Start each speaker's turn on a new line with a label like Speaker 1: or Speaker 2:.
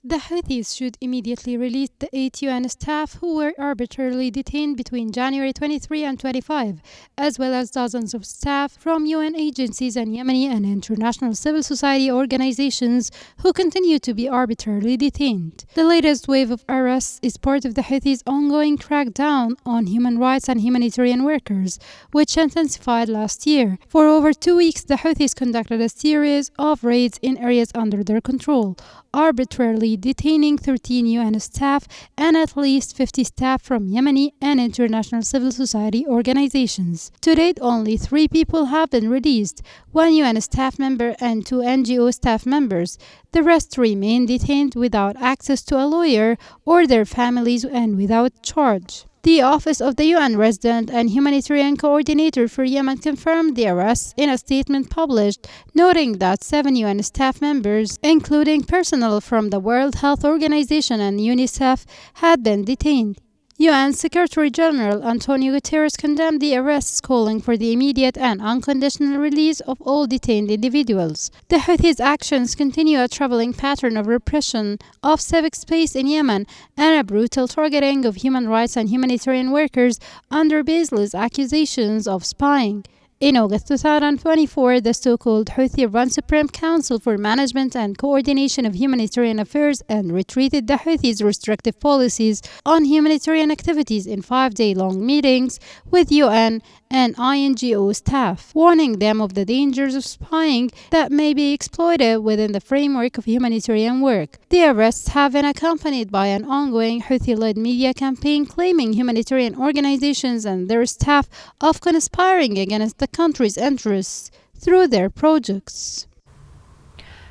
Speaker 1: The Houthis should immediately release the 8 UN staff who were arbitrarily detained between January 23 and 25, as well as dozens of staff from UN agencies and Yemeni and international civil society organizations who continue to be arbitrarily detained. The latest wave of arrests is part of the Houthis' ongoing crackdown on human rights and humanitarian workers, which intensified last year. For over 2 weeks, the Houthis conducted a series of raids in areas under their control, arbitrarily detaining 13 UN staff and at least 50 staff from Yemeni and international civil society organizations. To date, only 3 people have been released, 1 UN staff member and 2 NGO staff members. The rest remain detained without access to a lawyer or their families and without charge. The Office of the UN Resident and Humanitarian Coordinator for Yemen confirmed the arrests in a statement published, noting that 7 UN staff members, including personnel from the World Health Organization and UNICEF, had been detained. UN Secretary General Antonio Guterres condemned the arrests, calling for the immediate and unconditional release of all detained individuals. The Houthis' actions continue a troubling pattern of repression of civic space in Yemen and a brutal targeting of human rights and humanitarian workers under baseless accusations of spying. In August 2024, the so-called Houthi-run Supreme Council for Management and Coordination of Humanitarian Affairs and retreated the Houthis' restrictive policies on humanitarian activities in 5-day-long meetings with UN and INGO staff, warning them of the dangers of spying that may be exploited within the framework of humanitarian work. The arrests have been accompanied by an ongoing Houthi-led media campaign claiming humanitarian organizations and their staff of conspiring against the country's interests through their projects.